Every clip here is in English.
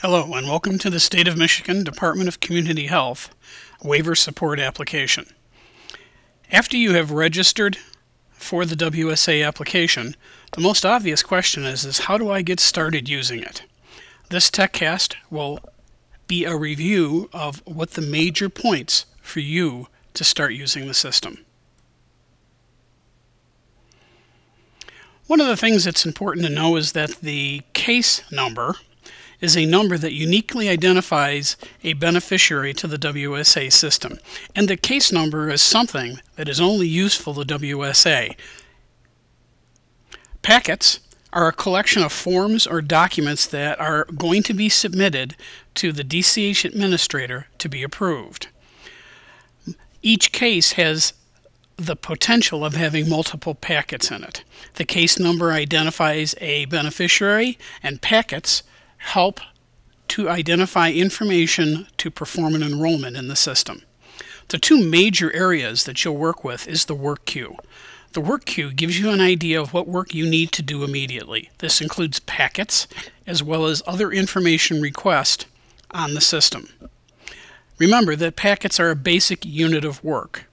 Hello and welcome to the State of Michigan Department of Community Health Waiver Support Application. After you have registered for the WSA application, the most obvious question is how do I get started using it? This TechCast will be a review of what the major points for you to start using the system. One of the things that's important to know is that the case number is a number that uniquely identifies a beneficiary to the WSA system. And the case number is something that is only useful to WSA. Packets are a collection of forms or documents that are going to be submitted to the DCH administrator to be approved. Each case has the potential of having multiple packets in it. The case number identifies a beneficiary, and packets help to identify information to perform an enrollment in the system. The two major areas that you'll work with is the work queue. The work queue gives you an idea of what work you need to do immediately. This includes packets as well as other information requests on the system. Remember that packets are a basic unit of work.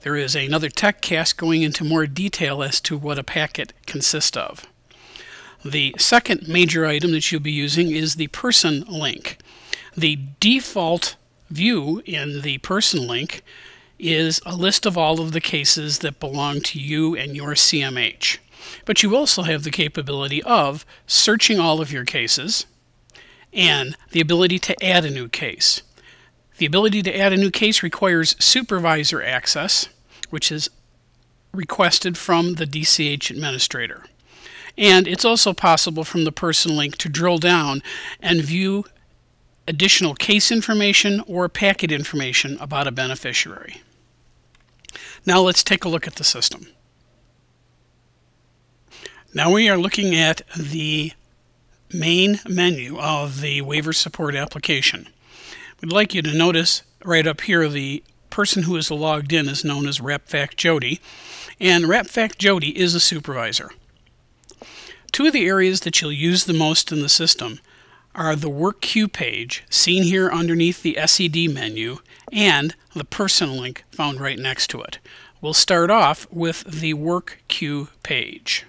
There is another TechCast going into more detail as to what a packet consists of. The second major item that you'll be using is the person link. The default view in the person link is a list of all of the cases that belong to you and your CMH. But you also have the capability of searching all of your cases and the ability to add a new case. The ability to add a new case requires supervisor access, which is requested from the DCH administrator. And it's also possible from the person link to drill down and view additional case information or packet information about a beneficiary. Now let's take a look at the system. Now we are looking at the main menu of the waiver support application. We'd like you to notice right up here the person who is logged in is known as RepFac Jody, and RepFac Jody is a supervisor. Two of the areas that you'll use the most in the system are the work queue page, seen here underneath the SED menu, and the person link found right next to it. We'll start off with the work queue page.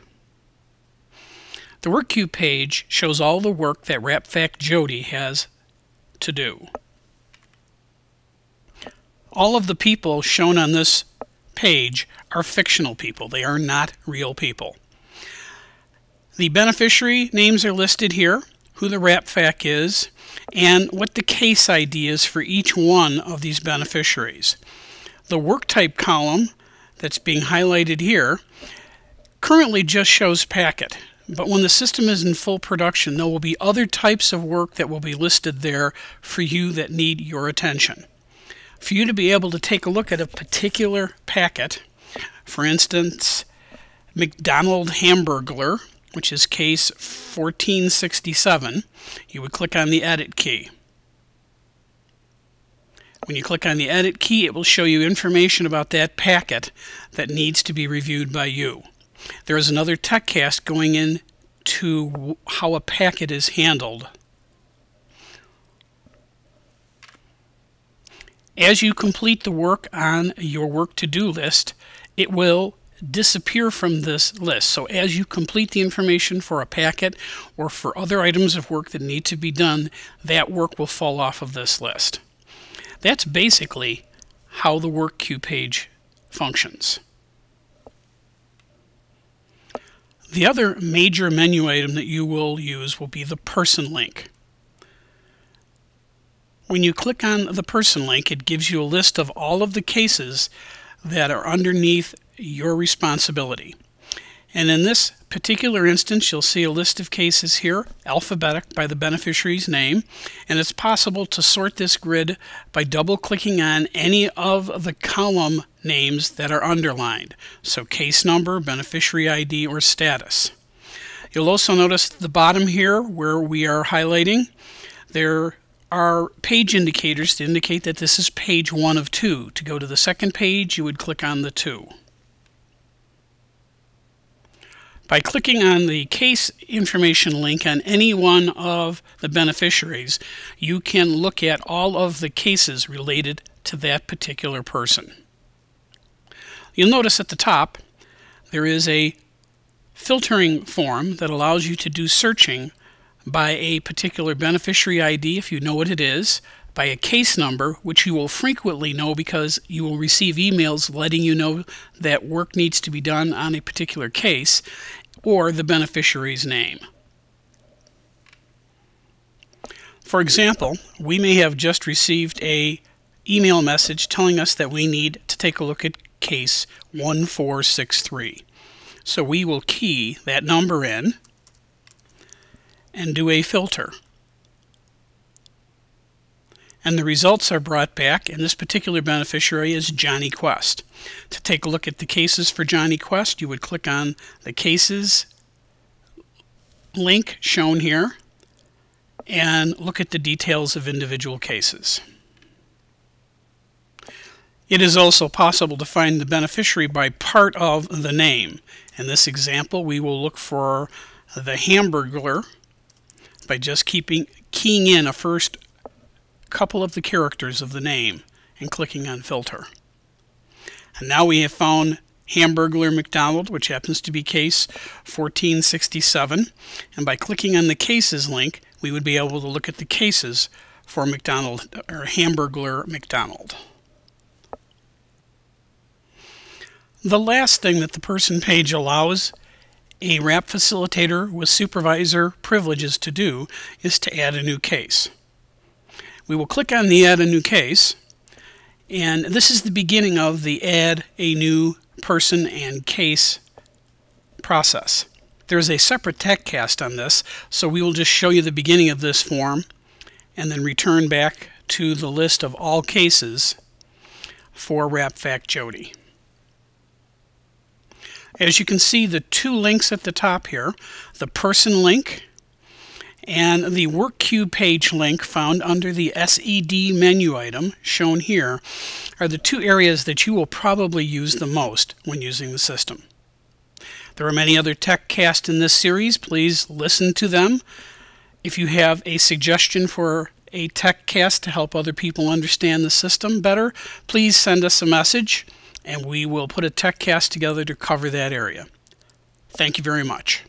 The work queue page shows all the work that RepFac Jody has to do. All of the people shown on this page are fictional people. They are not real people. The beneficiary names are listed here, who the RepFac is, and what the case ID is for each one of these beneficiaries. The work type column that's being highlighted here currently just shows packet, but when the system is in full production, there will be other types of work that will be listed there for you that need your attention. For you to be able to take a look at a particular packet, for instance, McDonald Hamburglar, which is case 1467, you would click on the Edit key. When you click on the Edit key, it will show you information about that packet that needs to be reviewed by you. There is another TechCast going into how a packet is handled. As you complete the work on your work to-do list, it will disappear from this list. So as you complete the information for a packet or for other items of work that need to be done, that work will fall off of this list. That's basically how the work queue page functions. The other major menu item that you will use will be the person link. When you click on the person link, it gives you a list of all of the cases that are underneath your responsibility. And in this particular instance, you'll see a list of cases here, alphabetic by the beneficiary's name, and it's possible to sort this grid by double-clicking on any of the column names that are underlined. So case number, beneficiary ID, or status. You'll also notice at the bottom here where we are highlighting, there are page indicators to indicate that this is page 1 of 2. To go to the second page, you would click on the 2. By clicking on the case information link on any one of the beneficiaries, you can look at all of the cases related to that particular person. You'll notice at the top there is a filtering form that allows you to do searching by a particular beneficiary ID, if you know what it is, by a case number, which you will frequently know because you will receive emails letting you know that work needs to be done on a particular case, or the beneficiary's name. For example, we may have just received an email message telling us that we need to take a look at case 1463. So we will key that number in and do a filter. And the results are brought back, and this particular beneficiary is Johnny Quest. To take a look at the cases for Johnny Quest, you would click on the cases link shown here and look at the details of individual cases. It is also possible to find the beneficiary by part of the name. In this example, we will look for the Hamburglar by just keying in a first couple of the characters of the name and clicking on filter. And now we have found Hamburglar McDonald, which happens to be case 1467, and by clicking on the cases link we would be able to look at the cases for McDonald or Hamburglar McDonald. The last thing that the person page allows a RAP facilitator with supervisor privileges to do is to add a new case. We will click on the Add a New Case, and this is the beginning of the Add a New Person and Case process. There's a separate TechCast on this, so we will just show you the beginning of this form and then return back to the list of all cases for RAP-FAC Jody. As you can see, the two links at the top here, the person link and the Work Queue page link found under the SED menu item shown here are the two areas that you will probably use the most when using the system. There are many other TechCasts in this series. Please listen to them. If you have a suggestion for a TechCast to help other people understand the system better, please send us a message and we will put a TechCast together to cover that area. Thank you very much.